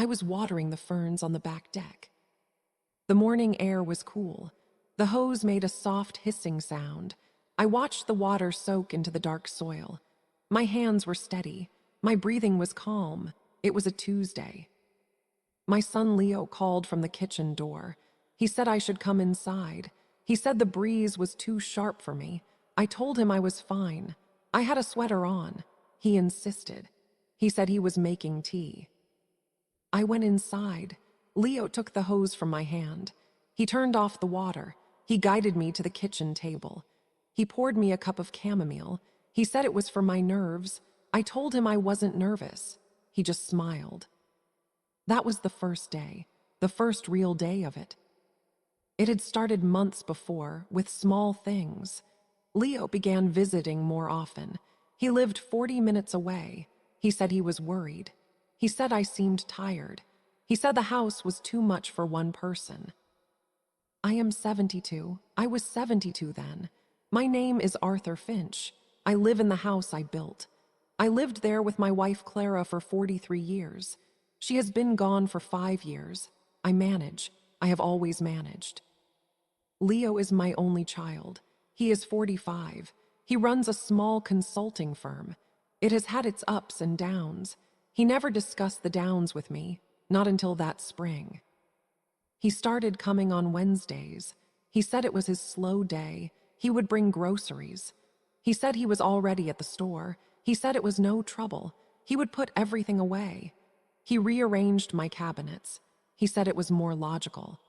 I was watering the ferns on the back deck. The morning air was cool. The hose made a soft hissing sound. I watched the water soak into the dark soil. My hands were steady. My breathing was calm. It was a Tuesday. My son Leo called from the kitchen door. He said I should come inside. He said the breeze was too sharp for me. I told him I was fine. I had a sweater on. He insisted. He said he was making tea. I went inside. Leo took the hose from my hand. He turned off the water. He guided me to the kitchen table. He poured me a cup of chamomile. He said it was for my nerves. I told him I wasn't nervous. He just smiled. That was the first day, the first real day of it. It had started months before, with small things. Leo began visiting more often. He lived 40 minutes away. He said he was worried. He said I seemed tired. He said the house was too much for one person. I am 72. I was 72 then. My name is Arthur Finch. I live in the house I built. I lived there with my wife Clara for 43 years. She has been gone for 5 years. I manage. I have always managed. Leo is my only child. He is 45. He runs a small consulting firm. It has had its ups and downs. He never discussed the downs with me, not until that spring. He started coming on Wednesdays. He said it was his slow day. He would bring groceries. He said he was already at the store. He said it was no trouble. He would put everything away. He rearranged my cabinets. He said it was more logical.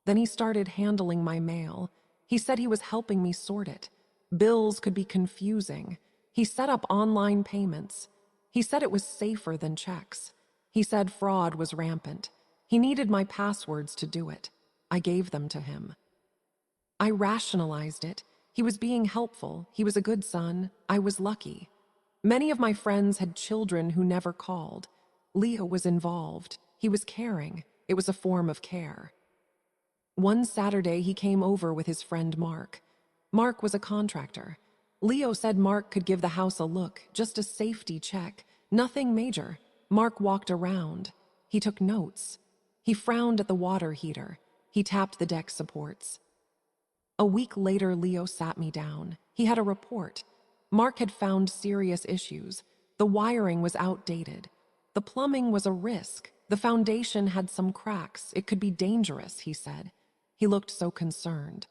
Then he started handling my mail. He said he was helping me sort it. Bills could be confusing. He set up online payments. He said it was safer than checks. He said fraud was rampant. He needed my passwords to do it. I gave them to him. I rationalized it. He was being helpful. He was a good son. I was lucky. Many of my friends had children who never called. Leo was involved. He was caring. It was a form of care. One Saturday, he came over with his friend Mark. Mark was a contractor. Leo said Mark could give the house a look, just a safety check, nothing major. Mark walked around. He took notes. He frowned at the water heater. He tapped the deck supports. A week later, Leo sat me down. He had a report. Mark had found serious issues. The wiring was outdated. The plumbing was a risk. The foundation had some cracks. It could be dangerous, he said. He looked so concerned.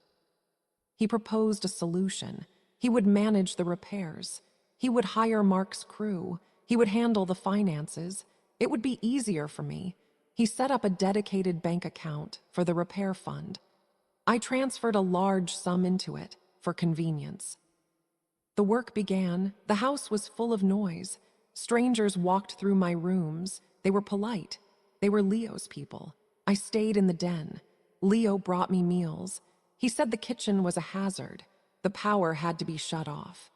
He proposed a solution. He would manage the repairs. He would hire Mark's crew. He would handle the finances. It would be easier for me. He set up a dedicated bank account for the repair fund. I transferred a large sum into it for convenience. The work began. The house was full of noise. Strangers walked through my rooms. They were polite. They were Leo's people. I stayed in the den. Leo brought me meals. He said the kitchen was a hazard. The power had to be shut off.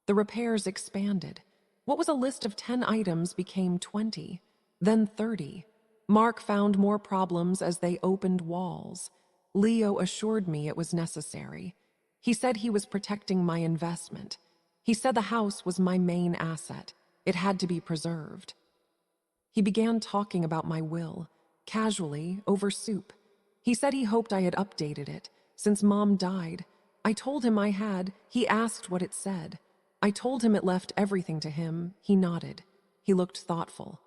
The repairs expanded. What was a list of 10 items became 20, then 30. Mark found more problems as they opened walls. Leo assured me it was necessary. He said he was protecting my investment. He said the house was my main asset. It had to be preserved. He began talking about my will, casually, over soup. He said he hoped I had updated it, since Mom died. I told him I had. He asked what it said. I told him it left everything to him. He nodded. He looked thoughtful.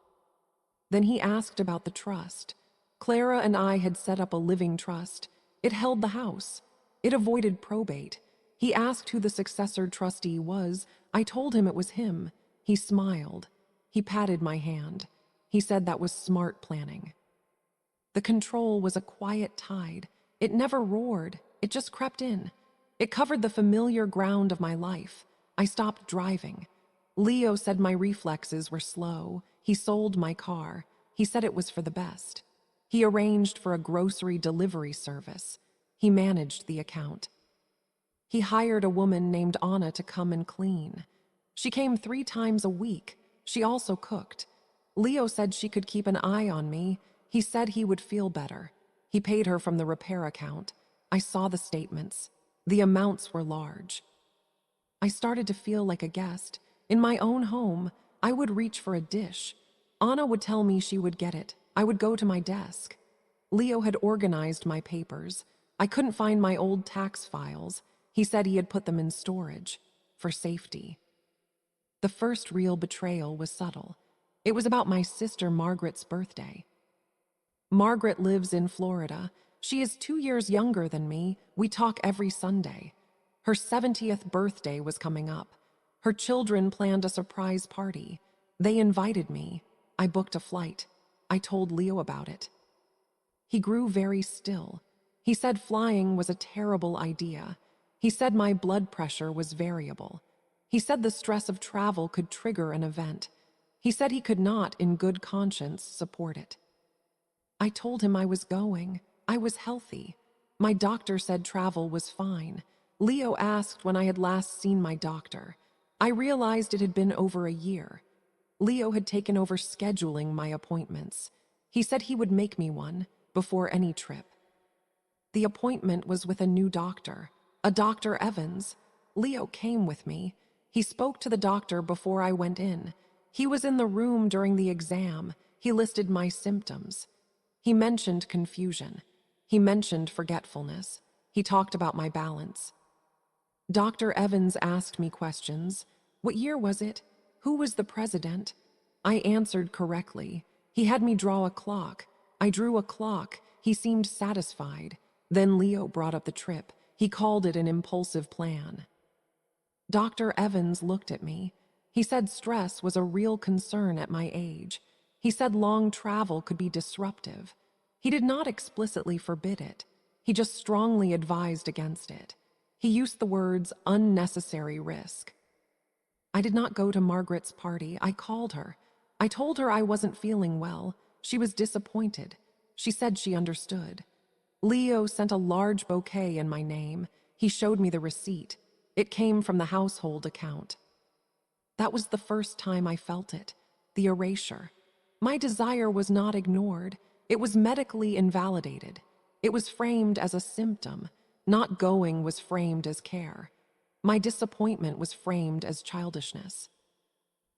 Then he asked about the trust. Clara and I had set up a living trust. It held the house. It avoided probate. He asked who the successor trustee was. I told him it was him. He smiled. He patted my hand. He said that was smart planning. The control was a quiet tide. It never roared. It just crept in. It covered the familiar ground of my life. I stopped driving. Leo said my reflexes were slow. He sold my car. He said it was for the best. He arranged for a grocery delivery service. He managed the account. He hired a woman named Anna to come and clean. She came 3 times a week. She also cooked. Leo said she could keep an eye on me. He said he would feel better. He paid her from the repair account. I saw the statements. The amounts were large. I started to feel like a guest. In my own home, I would reach for a dish. Anna would tell me she would get it. I would go to my desk. Leo had organized my papers. I couldn't find my old tax files. He said he had put them in storage, for safety. The first real betrayal was subtle. It was about my sister Margaret's birthday. Margaret lives in Florida. She is 2 years younger than me. We talk every Sunday. Her 70th birthday was coming up. Her children planned a surprise party. They invited me. I booked a flight. I told Leo about it. He grew very still. He said flying was a terrible idea. He said my blood pressure was variable. He said the stress of travel could trigger an event. He said he could not, in good conscience, support it. I told him I was going. I was healthy. My doctor said travel was fine. Leo asked when I had last seen my doctor. I realized it had been over a year. Leo had taken over scheduling my appointments. He said he would make me one before any trip. The appointment was with a new doctor, a Dr. Evans. Leo came with me. He spoke to the doctor before I went in. He was in the room during the exam. He listed my symptoms. He mentioned confusion. He mentioned forgetfulness. He talked about my balance. Dr. Evans asked me questions. What year was it? Who was the president? I answered correctly. He had me draw a clock. I drew a clock. He seemed satisfied. Then Leo brought up the trip. He called it an impulsive plan. Dr. Evans looked at me. He said stress was a real concern at my age. He said long travel could be disruptive. He did not explicitly forbid it. He just strongly advised against it. He used the words unnecessary risk. I did not go to Margaret's party. I called her. I told her I wasn't feeling well. She was disappointed. She said she understood. Leo sent a large bouquet in my name. He showed me the receipt. It came from the household account. That was the first time I felt it, the erasure. My desire was not ignored. It was medically invalidated. It was framed as a symptom. Not going was framed as care. My disappointment was framed as childishness.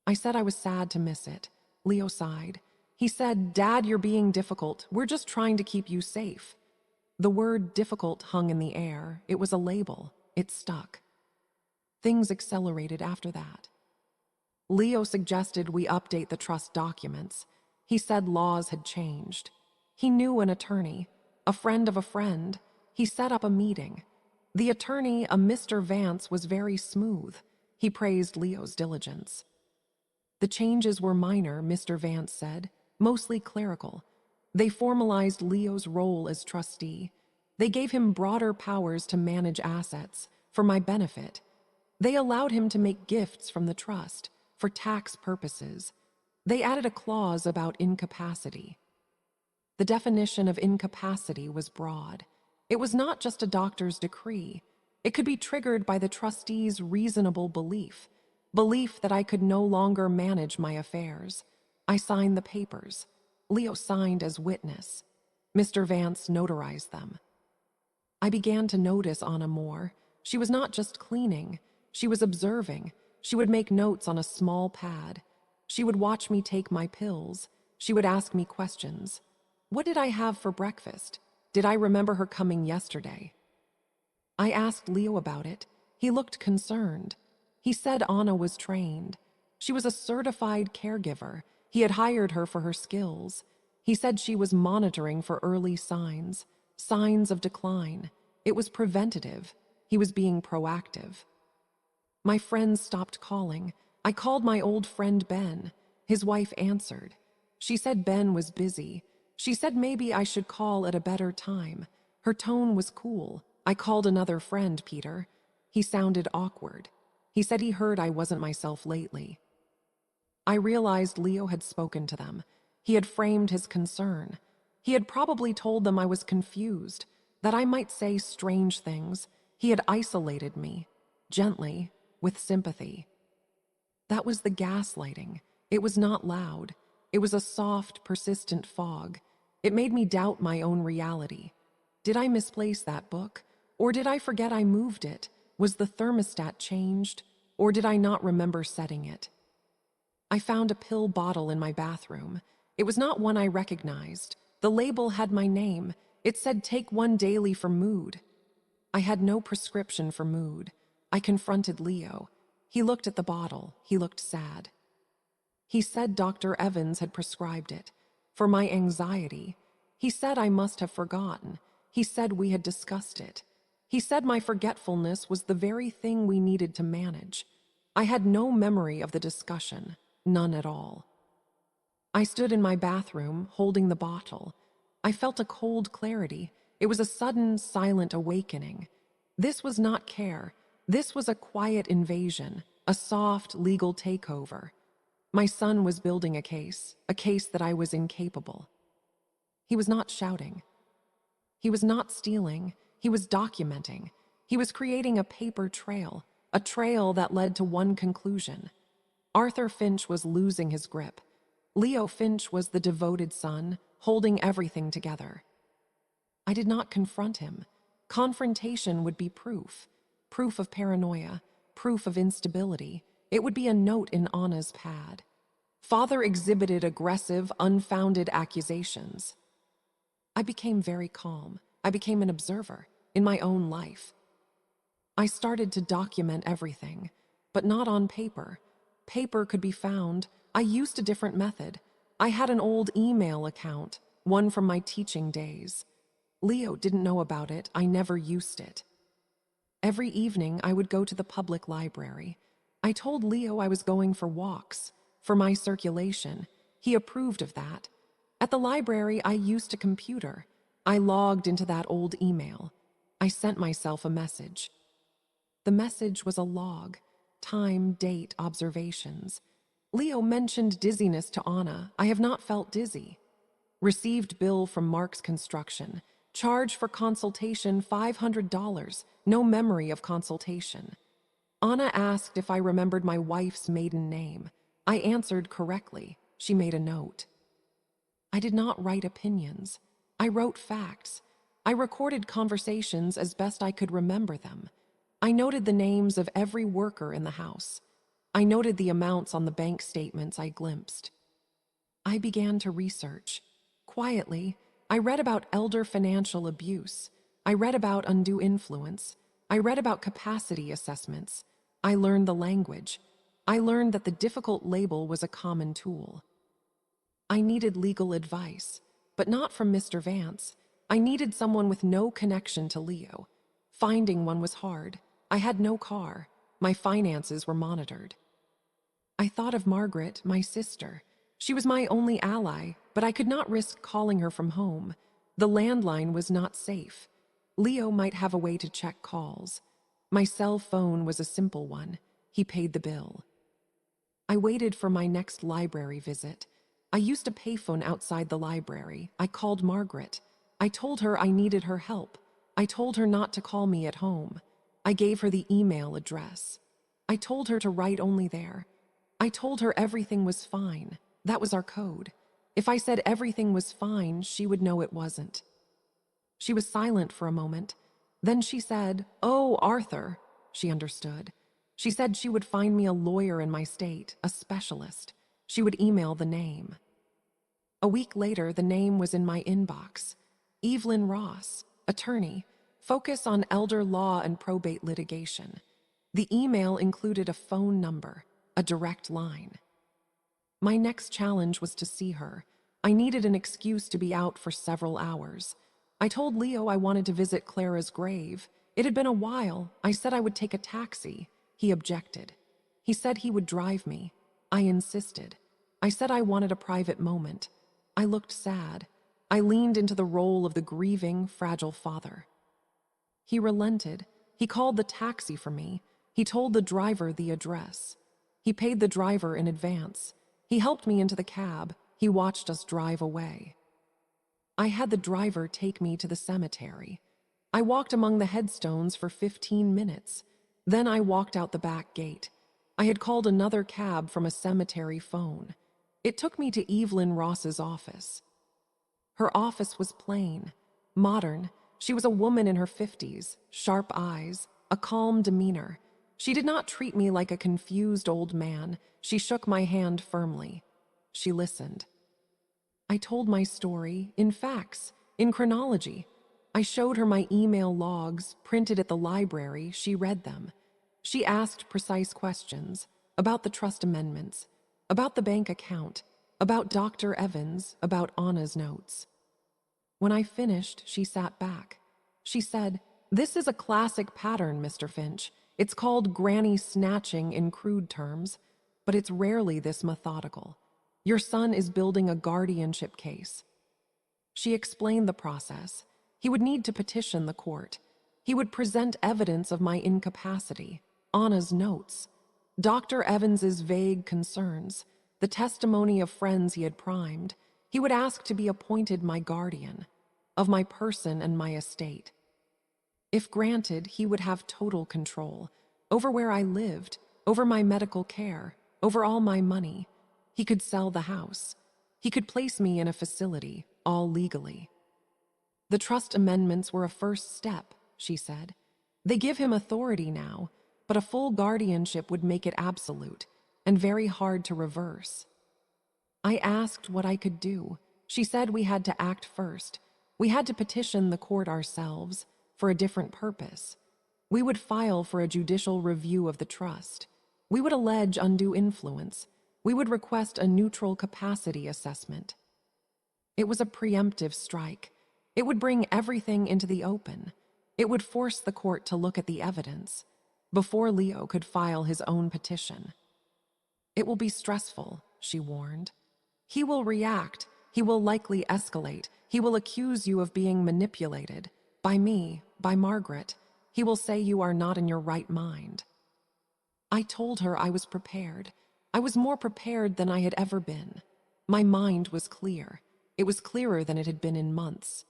I said I was sad to miss it. Leo sighed. He said, "Dad, you're being difficult. We're just trying to keep you safe." The word difficult hung in the air. It was a label. It stuck. Things accelerated after that. Leo suggested we update the trust documents. He said laws had changed. He knew an attorney, a friend of a friend. He set up a meeting. The attorney, a Mr. Vance, was very smooth. He praised Leo's diligence. The changes were minor, Mr. Vance said, mostly clerical. They formalized Leo's role as trustee. They gave him broader powers to manage assets, for my benefit. They allowed him to make gifts from the trust, for tax purposes. They added a clause about incapacity. The definition of incapacity was broad. It was not just a doctor's decree. It could be triggered by the trustee's reasonable belief that I could no longer manage my affairs. I signed the papers. Leo signed as witness. Mr. Vance notarized them. I began to notice Anna more. She was not just cleaning. She was observing. She would make notes on a small pad. She would watch me take my pills. She would ask me questions. What did I have for breakfast? Did I remember her coming yesterday? I asked Leo about it. He looked concerned. He said Anna was trained. She was a certified caregiver. He had hired her for her skills. He said she was monitoring for early signs of decline. It was preventative. He was being proactive. My friends stopped calling. I called my old friend Ben. His wife answered. She said Ben was busy. She said maybe I should call at a better time. Her tone was cool. I called another friend, Peter. He sounded awkward. He said he heard I wasn't myself lately. I realized Leo had spoken to them. He had framed his concern. He had probably told them I was confused, that I might say strange things. He had isolated me, gently, with sympathy. That was the gaslighting. It was not loud. It was a soft, persistent fog. It made me doubt my own reality. Did I misplace that book? Or did I forget I moved it? Was the thermostat changed? Or did I not remember setting it? I found a pill bottle in my bathroom. It was not one I recognized. The label had my name. It said, "Take one daily for mood." I had no prescription for mood. I confronted Leo. He looked at the bottle. He looked sad. He said Dr. Evans had prescribed it for my anxiety. He said I must have forgotten. He said we had discussed it. He said my forgetfulness was the very thing we needed to manage. I had no memory of the discussion, none at all. I stood in my bathroom, holding the bottle. I felt a cold clarity. It was a sudden, silent awakening. This was not care. This was a quiet invasion, a soft, legal takeover. My son was building a case that I was incapable. He was not shouting. He was not stealing. He was documenting. He was creating a paper trail, a trail that led to one conclusion. Arthur Finch was losing his grip. Leo Finch was the devoted son, holding everything together. I did not confront him. Confrontation would be proof of paranoia, proof of instability. It would be a note in Anna's pad. Father exhibited aggressive, unfounded accusations. I became very calm. I became an observer in my own life. I started to document everything, but not on paper. Paper could be found. I used a different method. I had an old email account, one from my teaching days. Leo didn't know about it. I never used it. Every evening, I would go to the public library. I told Leo I was going for walks, for my circulation. He approved of that. At the library, I used a computer. I logged into that old email. I sent myself a message. The message was a log, time, date, observations. Leo mentioned dizziness to Anna. I have not felt dizzy. Received bill from Mark's Construction. Charge for consultation $500. No memory of consultation. Anna asked if I remembered my wife's maiden name. I answered correctly. She made a note. I did not write opinions. I wrote facts. I recorded conversations as best I could remember them. I noted the names of every worker in the house. I noted the amounts on the bank statements I glimpsed. I began to research. Quietly, I read about elder financial abuse. I read about undue influence. I read about capacity assessments. I learned the language. I learned that the difficult label was a common tool. I needed legal advice, but not from Mr. Vance. I needed someone with no connection to Leo. Finding one was hard. I had no car. My finances were monitored. I thought of Margaret, my sister. She was my only ally, but I could not risk calling her from home. The landline was not safe. Leo might have a way to check calls. My cell phone was a simple one. He paid the bill. I waited for my next library visit. I used a payphone outside the library. I called Margaret. I told her I needed her help. I told her not to call me at home. I gave her the email address. I told her to write only there. I told her everything was fine. That was our code. If I said everything was fine, she would know it wasn't. She was silent for a moment. Then she said, "Oh, Arthur." She understood. She said she would find me a lawyer in my state, a specialist. She would email the name. A week later, the name was in my inbox. Evelyn Ross, attorney, focus on elder law and probate litigation. The email included a phone number, a direct line. My next challenge was to see her. I needed an excuse to be out for several hours. I told Leo I wanted to visit Clara's grave. It had been a while. I said I would take a taxi. He objected. He said he would drive me. I insisted. I said I wanted a private moment. I looked sad. I leaned into the role of the grieving, fragile father. He relented. He called the taxi for me. He told the driver the address. He paid the driver in advance. He helped me into the cab. He watched us drive away. I had the driver take me to the cemetery. I walked among the headstones for 15 minutes. Then I walked out the back gate. I had called another cab from a cemetery phone. It took me to Evelyn Ross's office. Her office was plain, modern. She was a woman in her 50s, sharp eyes, a calm demeanor. She did not treat me like a confused old man. She shook my hand firmly. She listened. I told my story, in facts, in chronology. I showed her my email logs, printed at the library. She read them. She asked precise questions about the trust amendments, about the bank account, about Dr. Evans, about Anna's notes. When I finished, she sat back. She said, "This is a classic pattern, Mr. Finch. It's called granny snatching in crude terms, but it's rarely this methodical. Your son is building a guardianship case." She explained the process. He would need to petition the court. He would present evidence of my incapacity, Anna's notes, Dr. Evans's vague concerns, the testimony of friends he had primed. He would ask to be appointed my guardian, of my person and my estate. If granted, he would have total control over where I lived, over my medical care, over all my money. He could sell the house. He could place me in a facility, all legally. The trust amendments were a first step, she said. They give him authority now, but a full guardianship would make it absolute and very hard to reverse. I asked what I could do. She said we had to act first. We had to petition the court ourselves for a different purpose. We would file for a judicial review of the trust. We would allege undue influence. We would request a neutral capacity assessment. It was a preemptive strike. It would bring everything into the open. It would force the court to look at the evidence before Leo could file his own petition. It will be stressful, she warned. He will react. He will likely escalate. He will accuse you of being manipulated. By me, by Margaret. He will say you are not in your right mind. I told her I was prepared. I was more prepared than I had ever been. My mind was clear. It was clearer than it had been in months.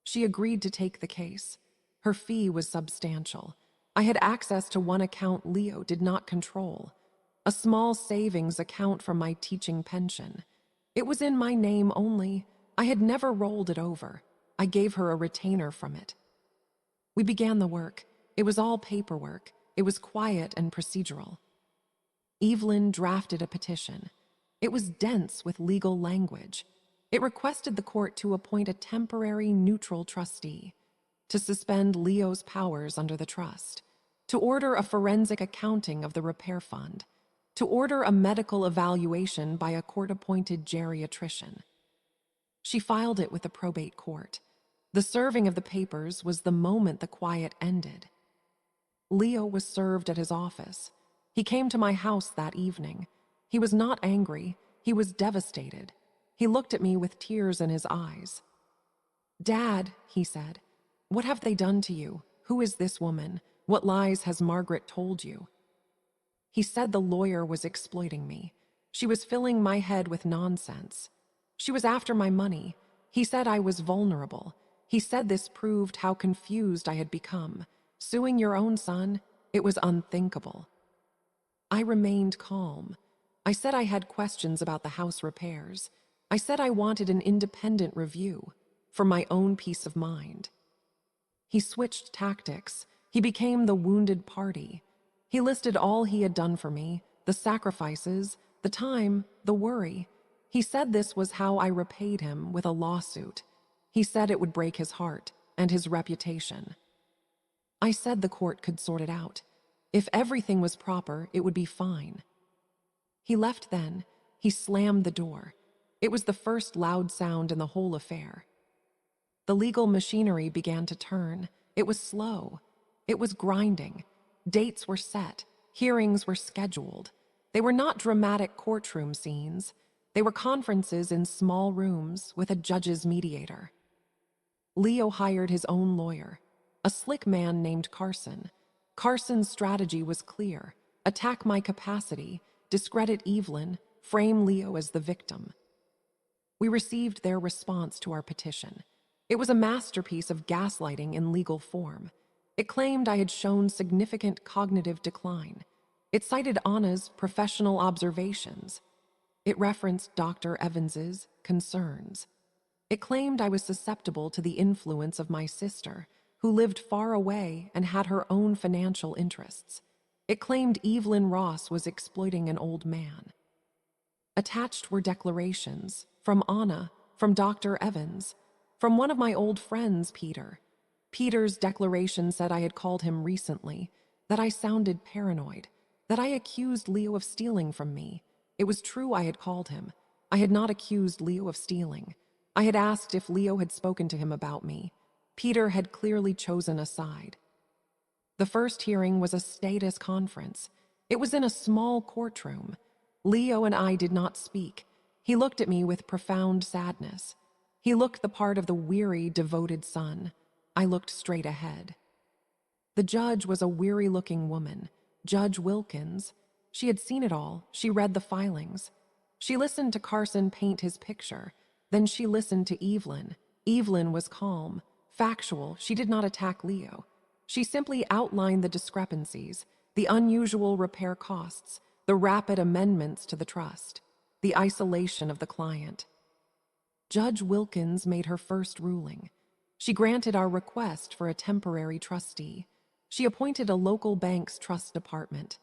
She agreed to take the case. Her fee was substantial. I had access to one account Leo did not control, a small savings account from my teaching pension. It was in my name only. I had never rolled it over. I gave her a retainer from it. We began the work. It was all paperwork. It was quiet and procedural. Evelyn drafted a petition. It was dense with legal language. It requested the court to appoint a temporary neutral trustee, to suspend Leo's powers under the trust, to order a forensic accounting of the repair fund, to order a medical evaluation by a court-appointed geriatrician. She filed it with the probate court. The serving of the papers was the moment the quiet ended. Leo was served at his office. He came to my house that evening. He was not angry. He was devastated. He looked at me with tears in his eyes. "Dad," he said, "what have they done to you? Who is this woman? What lies has Margaret told you?" He said the lawyer was exploiting me. She was filling my head with nonsense. She was after my money. He said I was vulnerable. He said this proved how confused I had become. Suing your own son, it was unthinkable. I remained calm. I said I had questions about the house repairs. I said I wanted an independent review for my own peace of mind. He switched tactics. He became the wounded party. He listed all he had done for me, the sacrifices, the time, the worry. He said this was how I repaid him with a lawsuit. He said it would break his heart and his reputation. I said the court could sort it out. If everything was proper, it would be fine. He left then. He slammed the door. It was the first loud sound in the whole affair. The legal machinery began to turn. It was slow. It was grinding. Dates were set. Hearings were scheduled. They were not dramatic courtroom scenes. They were conferences in small rooms with a judge's mediator. Leo hired his own lawyer, a slick man named Carson. Carson's strategy was clear: attack my capacity, discredit Evelyn, frame Leo as the victim. We received their response to our petition. It was a masterpiece of gaslighting in legal form. It claimed I had shown significant cognitive decline. It cited Anna's professional observations. It referenced Dr. Evans's concerns. It claimed I was susceptible to the influence of my sister, who lived far away and had her own financial interests. It claimed Evelyn Ross was exploiting an old man. Attached were declarations from Anna, from Dr. Evans, from one of my old friends, Peter. Peter's declaration said I had called him recently, that I sounded paranoid, that I accused Leo of stealing from me. It was true I had called him. I had not accused Leo of stealing. I had asked if Leo had spoken to him about me. Peter had clearly chosen a side. The first hearing was a status conference. It was in a small courtroom. Leo and I did not speak. He looked at me with profound sadness. He looked the part of the weary, devoted son. I looked straight ahead. The judge was a weary-looking woman, Judge Wilkins. She had seen it all. She read the filings. She listened to Carson paint his picture. Then she listened to Evelyn. Evelyn was calm, factual. She did not attack Leo. She simply outlined the discrepancies, the unusual repair costs, the rapid amendments to the trust, the isolation of the client. Judge Wilkins made her first ruling. She granted our request for a temporary trustee. She appointed a local bank's trust department.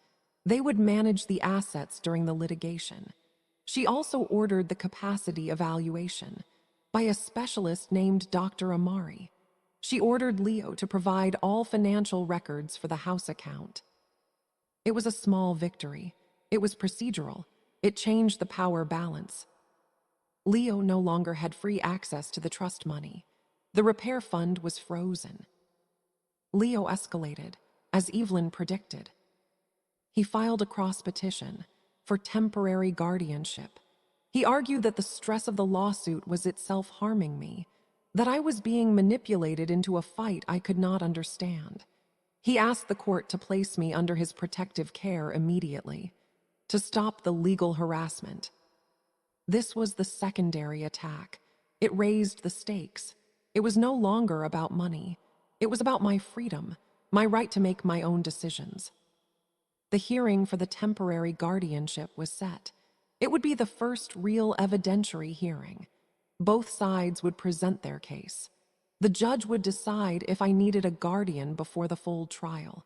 They would manage the assets during the litigation. She also ordered the capacity evaluation by a specialist named Dr. Amari. She ordered Leo to provide all financial records for the house account. It was a small victory. It was procedural. It changed the power balance. Leo no longer had free access to the trust money. The repair fund was frozen. Leo escalated, as Evelyn predicted. He filed a cross petition for temporary guardianship. He argued that the stress of the lawsuit was itself harming me, that I was being manipulated into a fight I could not understand. He asked the court to place me under his protective care immediately, to stop the legal harassment. This was the secondary attack. It raised the stakes. It was no longer about money. It was about my freedom, my right to make my own decisions. The hearing for the temporary guardianship was set. It would be the first real evidentiary hearing. Both sides would present their case. The judge would decide if I needed a guardian before the full trial.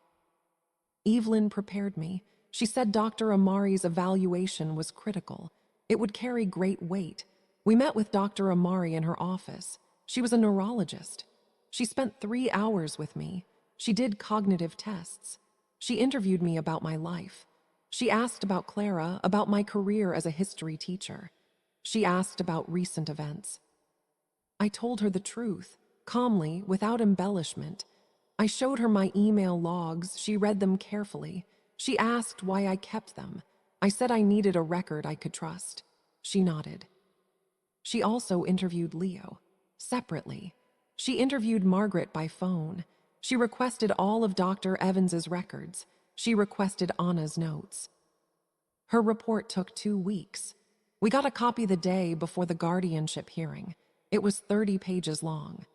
Evelyn prepared me. She said Dr. Amari's evaluation was critical. It would carry great weight. We met with Dr. Amari in her office. She was a neurologist. She spent 3 hours with me. She did cognitive tests. She interviewed me about my life. She asked about Clara, about my career as a history teacher. She asked about recent events. I told her the truth, calmly, without embellishment. I showed her my email logs. She read them carefully. She asked why I kept them. I said I needed a record I could trust. She nodded. She also interviewed Leo, separately. She interviewed Margaret by phone. She requested all of Dr. Evans's records. She requested Anna's notes. Her report took 2 weeks. We got a copy the day before the guardianship hearing. It was 30 pages long.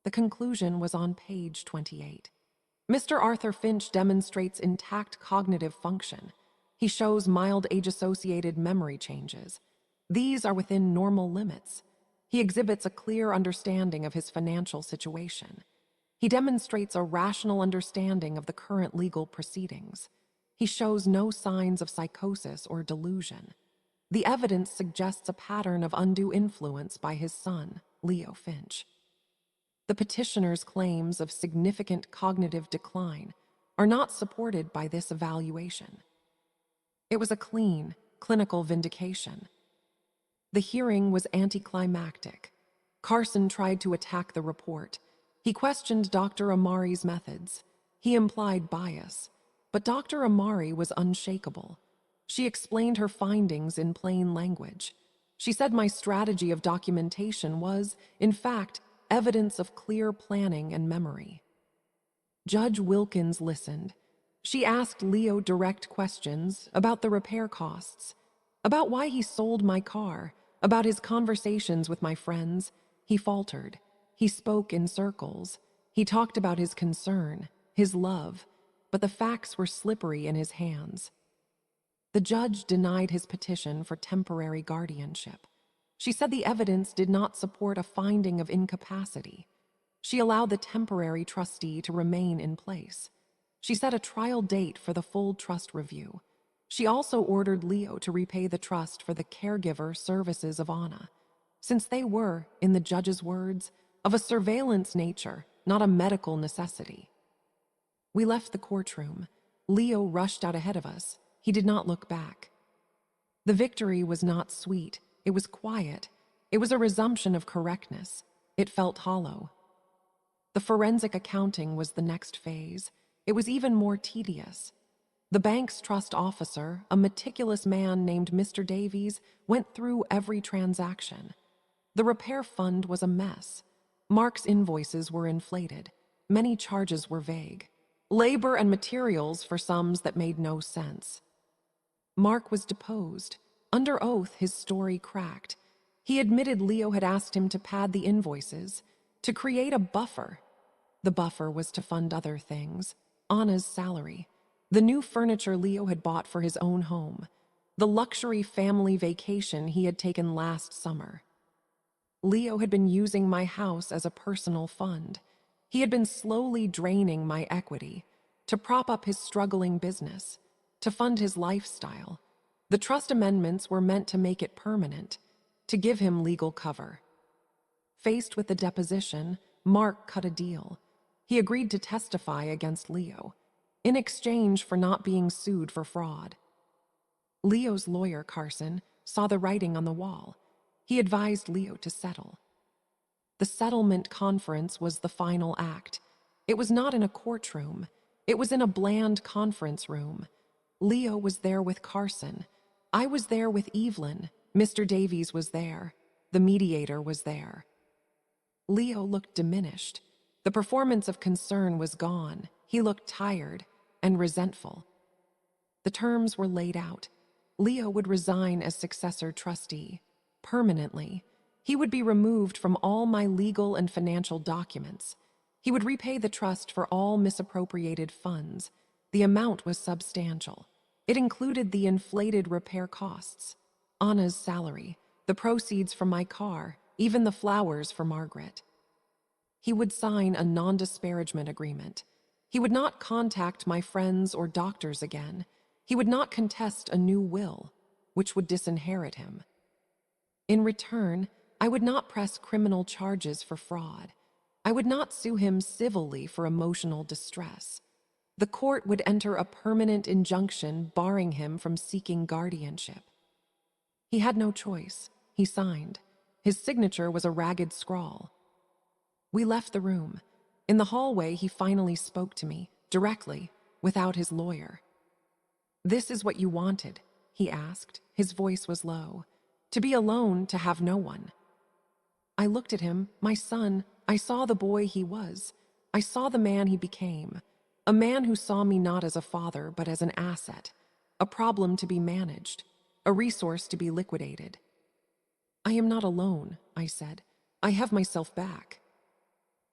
The conclusion was on page 28. Mr. Arthur Finch demonstrates intact cognitive function. He shows mild age-associated memory changes. These are within normal limits. He exhibits a clear understanding of his financial situation. He demonstrates a rational understanding of the current legal proceedings. He shows no signs of psychosis or delusion. The evidence suggests a pattern of undue influence by his son, Leo Finch. The petitioner's claims of significant cognitive decline are not supported by this evaluation. It was a clean, clinical vindication. The hearing was anticlimactic. Carson tried to attack the report. He questioned Dr. Amari's methods. He implied bias. But Dr. Amari was unshakable. She explained her findings in plain language. She said my strategy of documentation was, in fact, evidence of clear planning and memory. Judge Wilkins listened. She asked Leo direct questions about the repair costs, about why he sold my car, about his conversations with my friends. He faltered. He spoke in circles. He talked about his concern, his love, but the facts were slippery in his hands. The judge denied his petition for temporary guardianship. She said the evidence did not support a finding of incapacity. She allowed the temporary trustee to remain in place. She set a trial date for the full trust review. She also ordered Leo to repay the trust for the caregiver services of Anna, since they were, in the judge's words, of a surveillance nature, not a medical necessity. We left the courtroom. Leo rushed out ahead of us. He did not look back. The victory was not sweet. It was quiet. It was a resumption of correctness. It felt hollow. The forensic accounting was the next phase. It was even more tedious. The bank's trust officer, a meticulous man named Mr. Davies, went through every transaction. The repair fund was a mess. Mark's invoices were inflated. Many charges were vague. Labor and materials for sums that made no sense. Mark was deposed. Under oath, his story cracked. He admitted Leo had asked him to pad the invoices, to create a buffer. The buffer was to fund other things. Anna's salary, the new furniture Leo had bought for his own home, the luxury family vacation he had taken last summer. Leo had been using my house as a personal fund. He had been slowly draining my equity to prop up his struggling business, to fund his lifestyle. The trust amendments were meant to make it permanent, to give him legal cover. Faced with the deposition, Mark cut a deal. He agreed to testify against Leo, in exchange for not being sued for fraud. Leo's lawyer, Carson, saw the writing on the wall. He advised Leo to settle. The settlement conference was the final act. It was not in a courtroom. It was in a bland conference room. Leo was there with Carson. I was there with Evelyn. Mr. Davies was there. The mediator was there. Leo looked diminished. The performance of concern was gone. He looked tired and resentful. The terms were laid out. Leo would resign as successor trustee, permanently. He would be removed from all my legal and financial documents. He would repay the trust for all misappropriated funds. The amount was substantial. It included the inflated repair costs, Anna's salary, the proceeds from my car, even the flowers for Margaret. He would sign a non-disparagement agreement. He would not contact my friends or doctors again. He would not contest a new will, which would disinherit him. In return, I would not press criminal charges for fraud. I would not sue him civilly for emotional distress. The court would enter a permanent injunction barring him from seeking guardianship. He had no choice. He signed. His signature was a ragged scrawl. We left the room. In the hallway, he finally spoke to me, directly, without his lawyer. "This is what you wanted?" he asked. His voice was low. "To be alone, to have no one." I looked at him, my son. I saw the boy he was. I saw the man he became. A man who saw me not as a father, but as an asset, a problem to be managed, a resource to be liquidated. "I am not alone," I said. "I have myself back."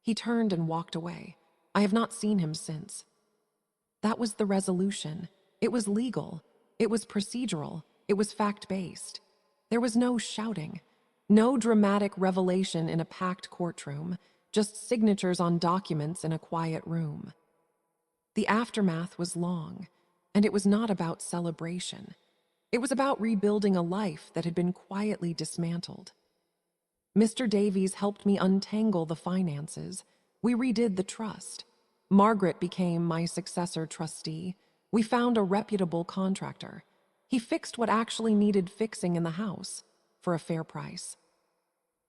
He turned and walked away. I have not seen him since. That was the resolution. It was legal. It was procedural. It was fact-based. There was no shouting, no dramatic revelation in a packed courtroom, just signatures on documents in a quiet room. The aftermath was long, and it was not about celebration. It was about rebuilding a life that had been quietly dismantled. Mr. Davies helped me untangle the finances. We redid the trust. Margaret became my successor trustee. We found a reputable contractor. He fixed what actually needed fixing in the house, for a fair price.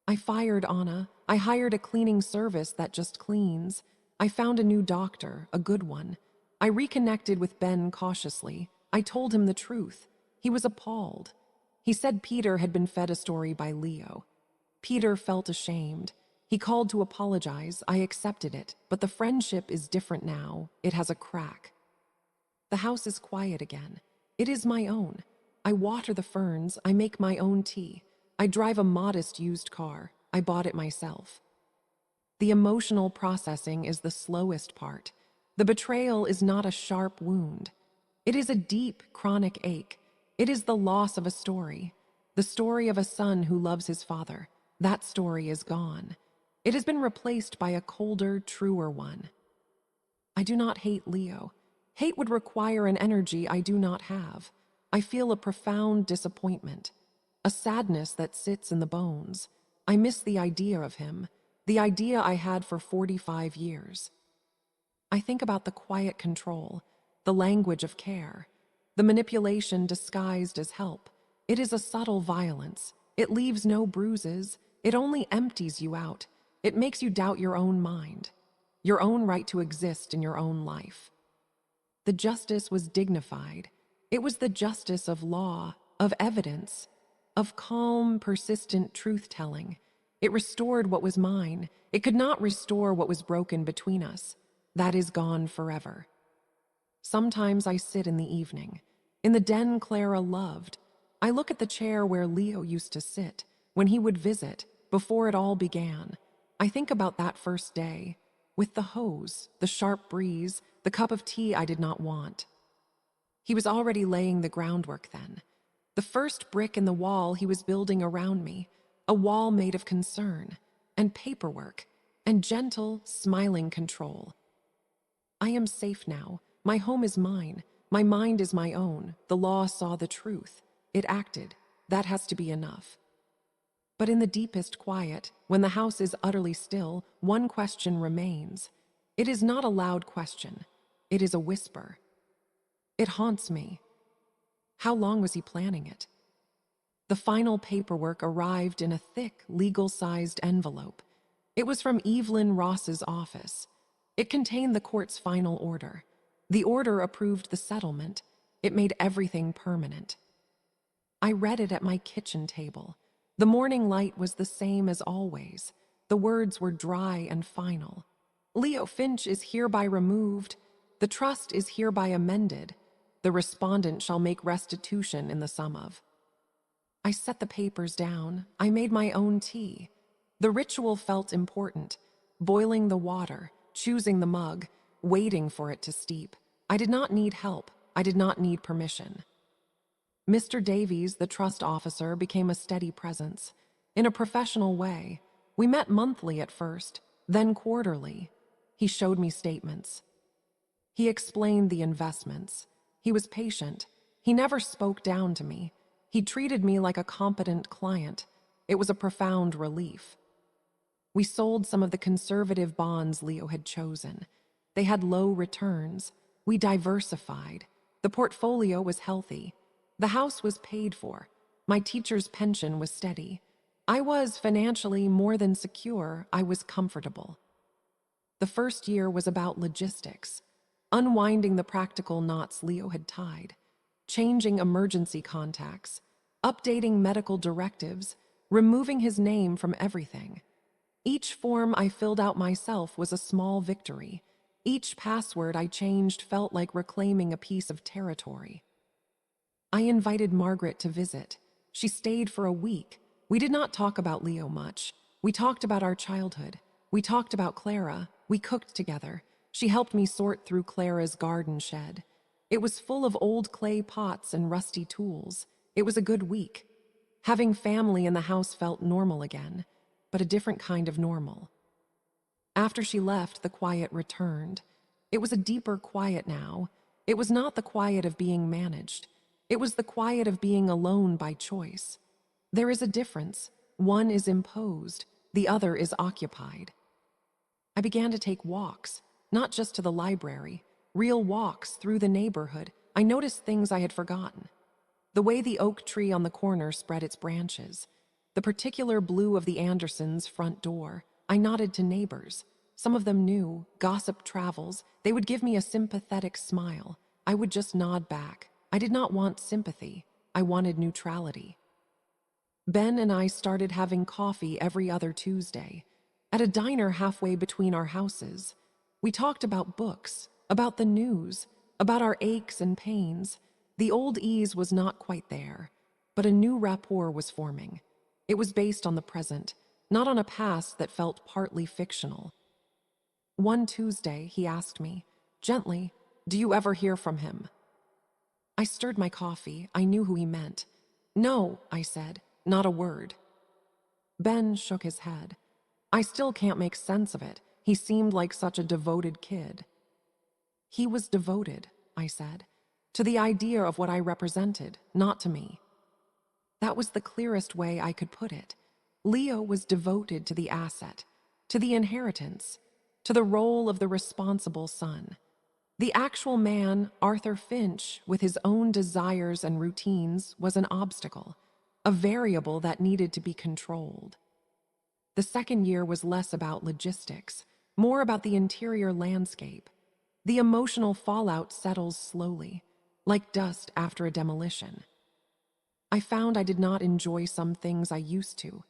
I fired Anna. I hired a cleaning service that just cleans. I found a new doctor, a good one. I reconnected with Ben cautiously. I told him the truth. He was appalled. He said Peter had been fed a story by Leo. Peter felt ashamed. He called to apologize. I accepted it, but the friendship is different now. It has a crack. The house is quiet again. It is my own. I water the ferns. I make my own tea. I drive a modest used car. I bought it myself. The emotional processing is the slowest part. The betrayal is not a sharp wound. It is a deep, chronic ache. It is the loss of a story. The story of a son who loves his father. That story is gone. It has been replaced by a colder, truer one. I do not hate Leo. Hate would require an energy I do not have. I feel a profound disappointment, a sadness that sits in the bones. I miss the idea of him, the idea I had for 45 years. I think about the quiet control, the language of care, the manipulation disguised as help. It is a subtle violence. It leaves no bruises. It only empties you out. It makes you doubt your own mind, your own right to exist in your own life. The justice was dignified. It was the justice of law, of evidence, of calm, persistent truth-telling. It restored what was mine. It could not restore what was broken between us. That is gone forever. Sometimes I sit in the evening, in the den Clara loved. I look at the chair where Leo used to sit, when he would visit, before it all began. I think about that first day, with the hose, the sharp breeze, the cup of tea I did not want. He was already laying the groundwork then. The first brick in the wall he was building around me, a wall made of concern, and paperwork, and gentle, smiling control. I am safe now. My home is mine. My mind is my own. The law saw the truth. It acted. That has to be enough. But in the deepest quiet, when the house is utterly still, one question remains. It is not a loud question. It is a whisper. It haunts me. How long was he planning it? The final paperwork arrived in a thick, legal-sized envelope. It was from Evelyn Ross's office. It contained the court's final order. The order approved the settlement. It made everything permanent. I read it at my kitchen table. The morning light was the same as always. The words were dry and final. Leo Finch is hereby removed. The trust is hereby amended. The respondent shall make restitution in the sum of. I set the papers down. I made my own tea. The ritual felt important. Boiling the water, choosing the mug, waiting for it to steep. I did not need help. I did not need permission. Mr. Davies, the trust officer, became a steady presence. In a professional way. We met monthly at first, then quarterly. He showed me statements. He explained the investments. He was patient. He never spoke down to me. He treated me like a competent client. It was a profound relief. We sold some of the conservative bonds Leo had chosen. They had low returns. We diversified. The portfolio was healthy. The house was paid for. My teacher's pension was steady. I was financially more than secure. I was comfortable. The first year was about logistics, unwinding the practical knots Leo had tied, changing emergency contacts, updating medical directives, removing his name from everything. Each form I filled out myself was a small victory. Each password I changed felt like reclaiming a piece of territory. I invited Margaret to visit. She stayed for a week. We did not talk about Leo much. We talked about our childhood. We talked about Clara. We cooked together. She helped me sort through Clara's garden shed. It was full of old clay pots and rusty tools. It was a good week. Having family in the house felt normal again, but a different kind of normal. After she left, the quiet returned. It was a deeper quiet now. It was not the quiet of being managed. It was the quiet of being alone by choice. There is a difference. One is imposed. The other is occupied. I began to take walks, not just to the library, real walks through the neighborhood. I noticed things I had forgotten. The way the oak tree on the corner spread its branches, the particular blue of the Andersons' front door. I nodded to neighbors. Some of them knew, gossip travels. They would give me a sympathetic smile. I would just nod back. I did not want sympathy. I wanted neutrality. Ben and I started having coffee every other Tuesday, at a diner halfway between our houses. We talked about books, about the news, about our aches and pains. The old ease was not quite there, but a new rapport was forming. It was based on the present, not on a past that felt partly fictional. One Tuesday, he asked me, gently, "Do you ever hear from him?" I stirred my coffee. I knew who he meant. "No," I said, "not a word." Ben shook his head. "I still can't make sense of it. He seemed like such a devoted kid." He was devoted. I said. To the idea of what I represented, not to me. That was the clearest way I could put it. Leo was devoted to the asset, to the inheritance, to the role of the responsible son. The actual man, Arthur Finch, with his own desires and routines, was an obstacle, a variable that needed to be controlled. The second year was less about logistics, more about the interior landscape. The emotional fallout settles slowly, like dust after a demolition. I found I did not enjoy some things I used to.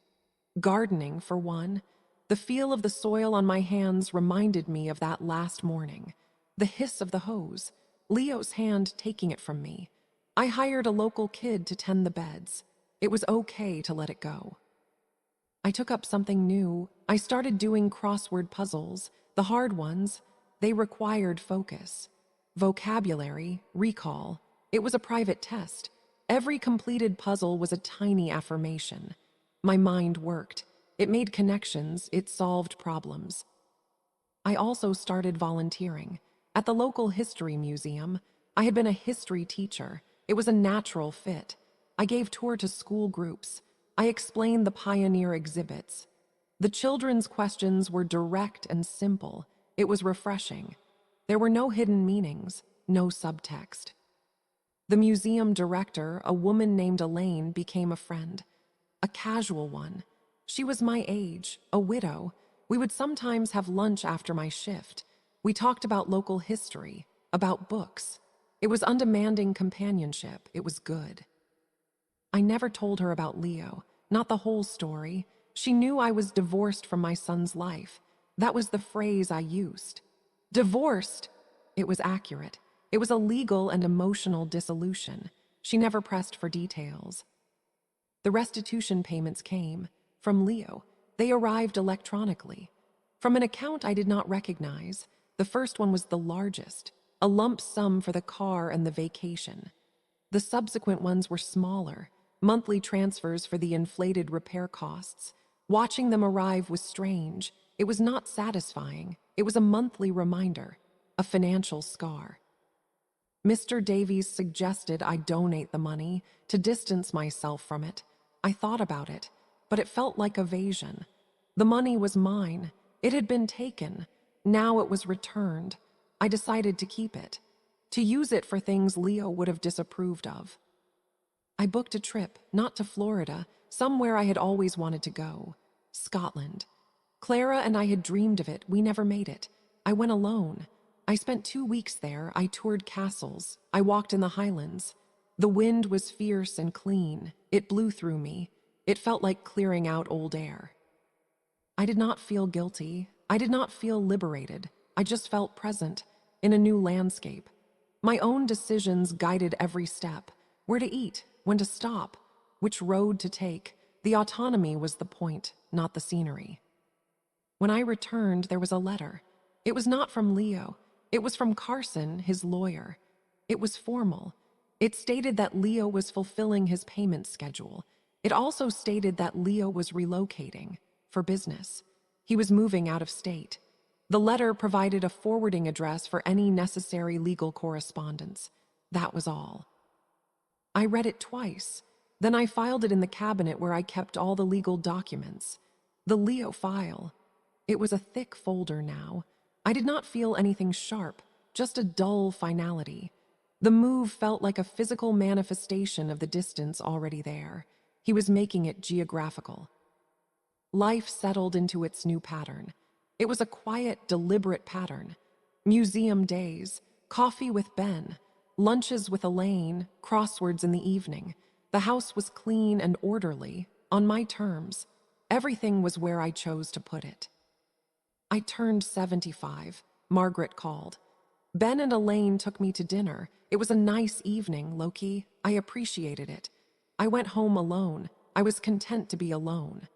Gardening, for one. The feel of the soil on my hands reminded me of that last morning. The hiss of the hose, Leo's hand taking it from me. I hired a local kid to tend the beds. It was okay to let it go. I took up something new. I started doing crossword puzzles, the hard ones. They required focus, vocabulary, recall. It was a private test. Every completed puzzle was a tiny affirmation. My mind worked. It made connections. It solved problems. I also started volunteering. At the local history museum, I had been a history teacher. It was a natural fit. I gave tour to school groups. I explained the pioneer exhibits. The children's questions were direct and simple. It was refreshing. There were no hidden meanings, no subtext. The museum director, a woman named Elaine, became a friend. A casual one. She was my age, a widow. We would sometimes have lunch after my shift. We talked about local history, about books. It was undemanding companionship. It was good. I never told her about Leo, not the whole story. She knew I was divorced from my son's life. That was the phrase I used. Divorced! It was accurate. It was a legal and emotional dissolution. She never pressed for details. The restitution payments came from Leo. They arrived electronically. From an account I did not recognize. The first one was the largest, a lump sum for the car and the vacation. The subsequent ones were smaller, monthly transfers for the inflated repair costs. Watching them arrive was strange. It was not satisfying. It was a monthly reminder, a financial scar. Mr. Davies suggested I donate the money to distance myself from it. I thought about it, but it felt like evasion. The money was mine. It had been taken. Now it was returned. I decided to keep it, to use it for things Leo would have disapproved of. I booked a trip, not to Florida, somewhere I had always wanted to go. Scotland. Clara and I had dreamed of it. We never made it. I went alone. I spent 2 weeks there. I toured castles. I walked in the Highlands. The wind was fierce and clean. It blew through me. It felt like clearing out old air. I did not feel guilty. I did not feel liberated. I just felt present in a new landscape. My own decisions guided every step. Where to eat, when to stop, which road to take. The autonomy was the point, not the scenery. When I returned, there was a letter. It was not from Leo. It was from Carson, his lawyer. It was formal. It stated that Leo was fulfilling his payment schedule. It also stated that Leo was relocating for business. He was moving out of state. The letter provided a forwarding address for any necessary legal correspondence. That was all. I read it twice. Then I filed it in the cabinet where I kept all the legal documents. The Leo file. It was a thick folder now. I did not feel anything sharp, just a dull finality. The move felt like a physical manifestation of the distance already there. He was making it geographical. Life settled into its new pattern. It was a quiet, deliberate pattern. Museum days, coffee with Ben, lunches with Elaine, crosswords in the evening. The house was clean and orderly, on my terms. Everything was where I chose to put it. I turned 75. Margaret called. Ben and Elaine took me to dinner. It was a nice evening, Loki. I appreciated it. I went home alone. I was content to be alone.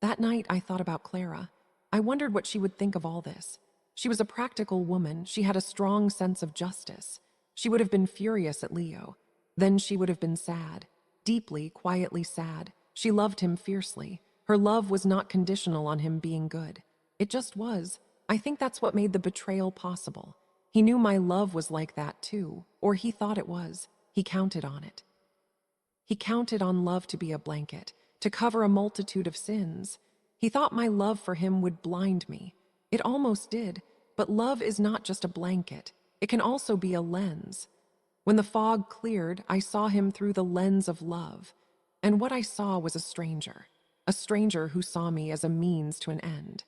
That night, I thought about Clara. I wondered what she would think of all this. She was a practical woman. She had a strong sense of justice. She would have been furious at Leo. Then she would have been sad. Deeply, quietly sad. She loved him fiercely. Her love was not conditional on him being good. It just was. I think that's what made the betrayal possible. He knew my love was like that too, or he thought it was. He counted on it. He counted on love to be a blanket, to cover a multitude of sins. He thought my love for him would blind me. It almost did, but love is not just a blanket. It can also be a lens. When the fog cleared, I saw him through the lens of love. And what I saw was a stranger who saw me as a means to an end.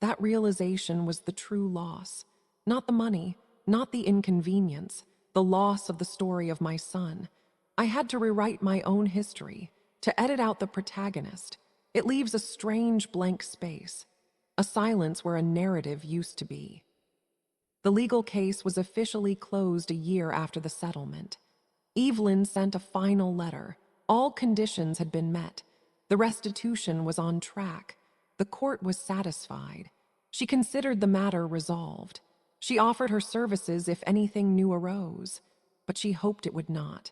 That realization was the true loss. Not the money, not the inconvenience, the loss of the story of my son. I had to rewrite my own history, to edit out the protagonist. It leaves a strange blank space, a silence where a narrative used to be. The legal case was officially closed a year after the settlement. Evelyn sent a final letter. All conditions had been met. The restitution was on track. The court was satisfied. She considered the matter resolved. She offered her services if anything new arose, but she hoped it would not.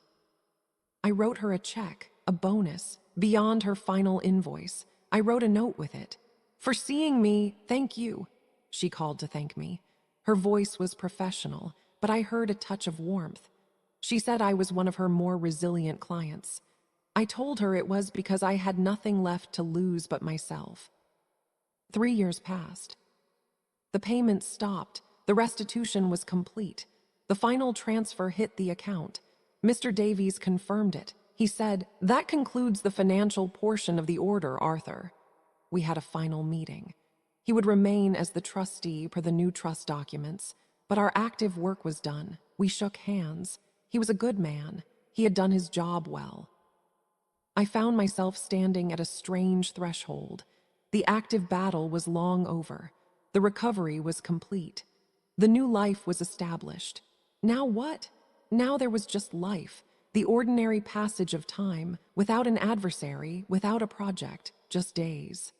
I wrote her a check, a bonus, beyond her final invoice. I wrote a note with it. "For seeing me, thank you," she called to thank me. Her voice was professional, but I heard a touch of warmth. She said I was one of her more resilient clients. I told her it was because I had nothing left to lose but myself. 3 years passed. The payments stopped. The restitution was complete. The final transfer hit the account. Mr. Davies confirmed it. He said, "That concludes the financial portion of the order, Arthur." We had a final meeting. He would remain as the trustee per the new trust documents, but our active work was done. We shook hands. He was a good man. He had done his job well. I found myself standing at a strange threshold. The active battle was long over. The recovery was complete. The new life was established. Now what? Now there was just life, the ordinary passage of time, without an adversary, without a project, just days.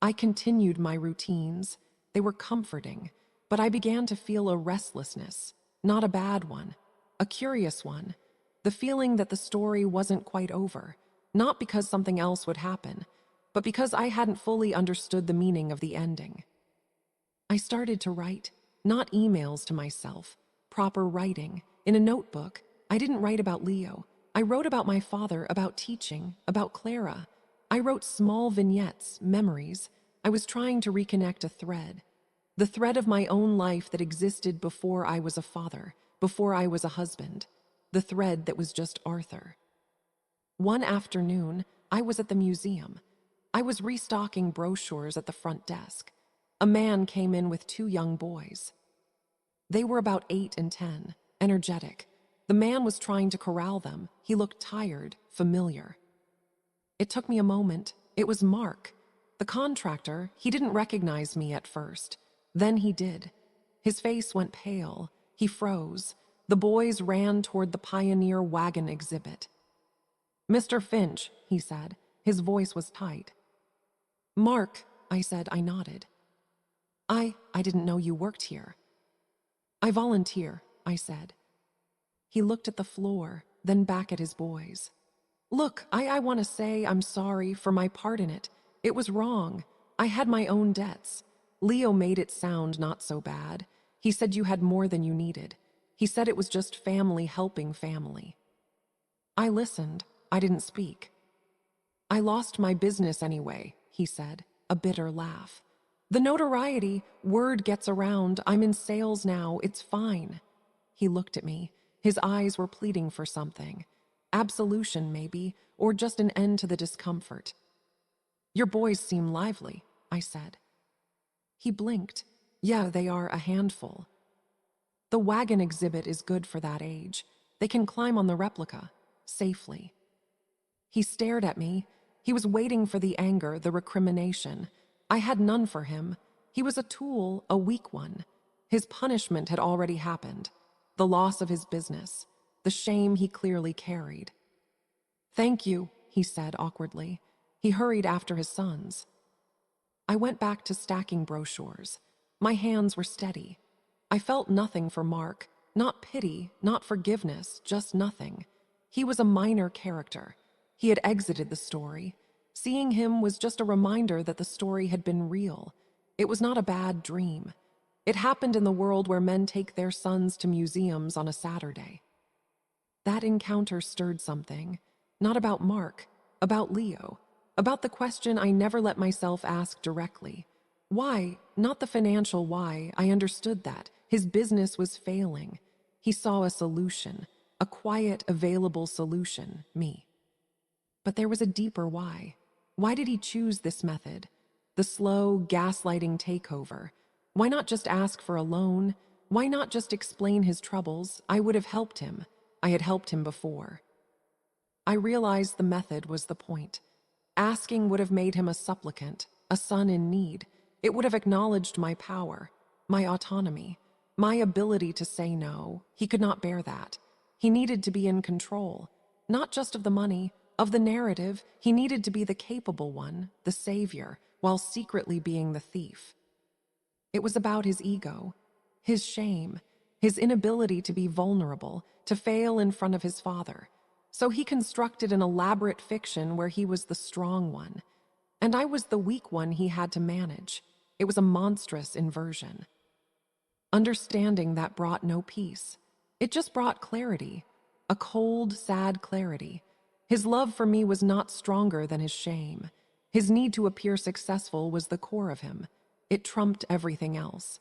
I continued my routines. They were comforting, but I began to feel a restlessness, not a bad one, a curious one, the feeling that the story wasn't quite over, not because something else would happen, but because I hadn't fully understood the meaning of the ending. I started to write, not emails to myself, proper writing. In a notebook, I didn't write about Leo. I wrote about my father, about teaching, about Clara. I wrote small vignettes, memories. I was trying to reconnect a thread. The thread of my own life that existed before I was a father, before I was a husband. The thread that was just Arthur. One afternoon, I was at the museum. I was restocking brochures at the front desk. A man came in with 2 young boys. They were about 8 and 10, energetic. The man was trying to corral them. He looked tired, familiar. It took me a moment. It was Mark. The contractor. He didn't recognize me at first. Then he did. His face went pale. He froze. The boys ran toward the Pioneer wagon exhibit. "Mr. Finch," he said. His voice was tight. "Mark," I said. I nodded. I didn't know you worked here." "I volunteer," I said. He looked at the floor, then back at his boys. "Look, I want to say I'm sorry for my part in it. It was wrong. I had my own debts. Leo made it sound not so bad. He said you had more than you needed. He said it was just family helping family." I listened. I didn't speak. "I lost my business anyway," he said, a bitter laugh. "The notoriety, word gets around. I'm in sales now. It's fine." He looked at me. His eyes were pleading for something. Absolution, maybe, or just an end to the discomfort. "Your boys seem lively," I said. He blinked. "Yeah, they are a handful. The wagon exhibit is good for that age. They can climb on the replica, safely." He stared at me. He was waiting for the anger, the recrimination. I had none for him. He was a tool, a weak one. His punishment had already happened. The loss of his business. The shame he clearly carried. "Thank you," he said awkwardly. He hurried after his sons. I went back to stacking brochures. My hands were steady. I felt nothing for Mark. Not pity, not forgiveness, just nothing. He was a minor character. He had exited the story. Seeing him was just a reminder that the story had been real. It was not a bad dream. It happened in the world where men take their sons to museums on a Saturday. That encounter stirred something, not about Mark, about Leo, about the question I never let myself ask directly. Why? Not the financial why. I understood that. His business was failing. He saw a solution, a quiet, available solution, me. But there was a deeper why. Why did he choose this method? The slow, gaslighting takeover. Why not just ask for a loan? Why not just explain his troubles? I would have helped him. I had helped him before. I realized the method was the point. Asking would have made him a supplicant, a son in need. It would have acknowledged my power, my autonomy, my ability to say no. He could not bear that. He needed to be in control, not just of the money, of the narrative. He needed to be the capable one, the savior, while secretly being the thief. It was about his ego, his shame, his inability to be vulnerable, to fail in front of his father. So he constructed an elaborate fiction where he was the strong one, and I was the weak one he had to manage. It was a monstrous inversion. Understanding that brought no peace. It just brought clarity, a cold, sad clarity. His love for me was not stronger than his shame. His need to appear successful was the core of him. It trumped everything else.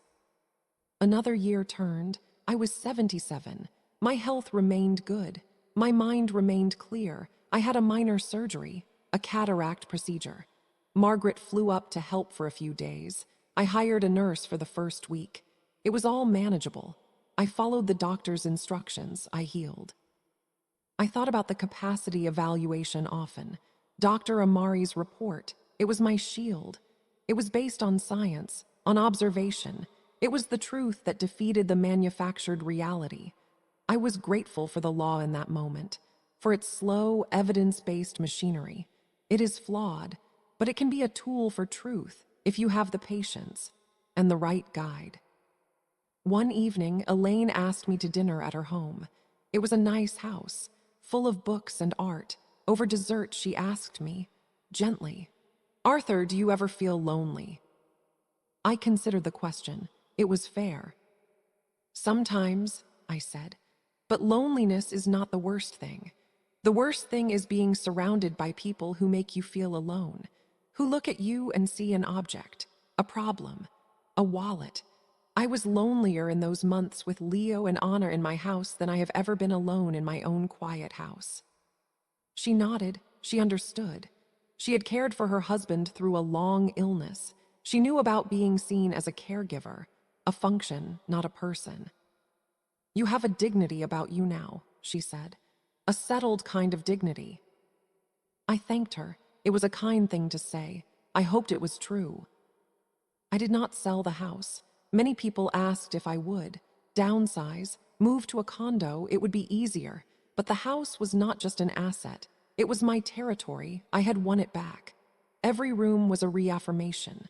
Another year turned. I was 77. My health remained good. My mind remained clear. I had a minor surgery, a cataract procedure. Margaret flew up to help for a few days. I hired a nurse for the first week. It was all manageable. I followed the doctor's instructions. I healed. I thought about the capacity evaluation often. Dr. Amari's report. It was my shield. It was based on science, on observation. It was the truth that defeated the manufactured reality. I was grateful for the law in that moment, for its slow, evidence-based machinery. It is flawed, but it can be a tool for truth if you have the patience and the right guide. One evening, Elaine asked me to dinner at her home. It was a nice house, full of books and art. Over dessert, she asked me, gently, "Arthur, do you ever feel lonely?" I considered the question. It was fair. "Sometimes," I said, "but loneliness is not the worst thing. The worst thing is being surrounded by people who make you feel alone, who look at you and see an object, a problem, a wallet. I was lonelier in those months with Leo and Anna in my house than I have ever been alone in my own quiet house." She nodded. She understood. She had cared for her husband through a long illness. She knew about being seen as a caregiver, a function, not a person. "You have a dignity about you now," she said. "A settled kind of dignity." I thanked her. It was a kind thing to say. I hoped it was true. I did not sell the house. Many people asked if I would. Downsize, move to a condo, it would be easier. But the house was not just an asset. It was my territory. I had won it back. Every room was a reaffirmation.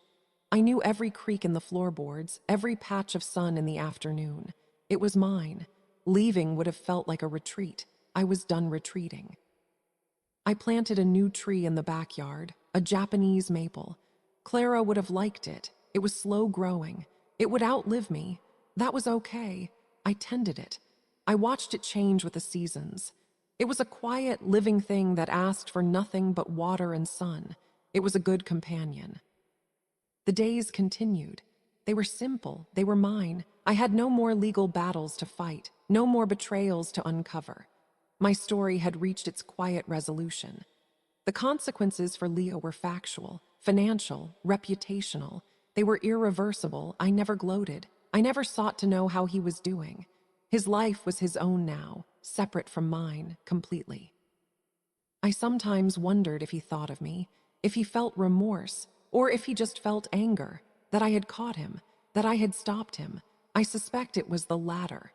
I knew every creak in the floorboards, every patch of sun in the afternoon. It was mine. Leaving would have felt like a retreat. I was done retreating. I planted a new tree in the backyard, a Japanese maple. Clara would have liked it. It was slow growing. It would outlive me. That was okay. I tended it. I watched it change with the seasons. It was a quiet, living thing that asked for nothing but water and sun. It was a good companion. The days continued. They were simple. They were mine. I had no more legal battles to fight, no more betrayals to uncover. My story had reached its quiet resolution. The consequences for Leo were factual, financial, reputational. They were irreversible. I never gloated. I never sought to know how he was doing. His life was his own now, separate from mine, completely. I sometimes wondered if he thought of me, if he felt remorse, or if he just felt anger, that I had caught him, that I had stopped him. I suspect it was the latter.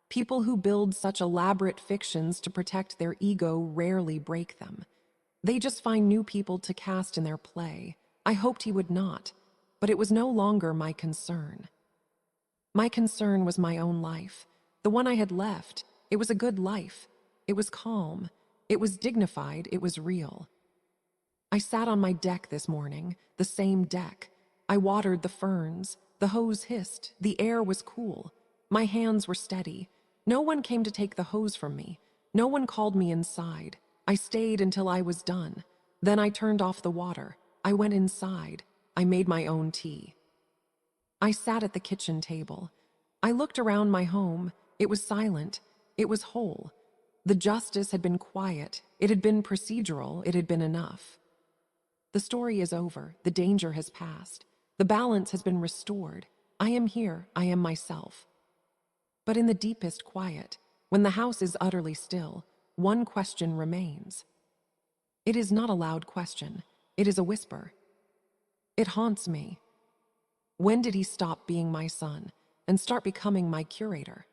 People who build such elaborate fictions to protect their ego rarely break them. They just find new people to cast in their play. I hoped he would not, but it was no longer my concern. My concern was my own life, the one I had left. It was a good life. It was calm. It was dignified. It was real. I sat on my deck this morning, the same deck. I watered the ferns. The hose hissed. The air was cool. My hands were steady. No one came to take the hose from me. No one called me inside. I stayed until I was done. Then I turned off the water. I went inside. I made my own tea. I sat at the kitchen table. I looked around my home. It was silent. It was whole. The justice had been quiet. It had been procedural. It had been enough. The story is over. The danger has passed. The balance has been restored. I am here. I am myself. But in the deepest quiet, when the house is utterly still, one question remains. It is not a loud question. It is a whisper. It haunts me. When did he stop being my son and start becoming my curator?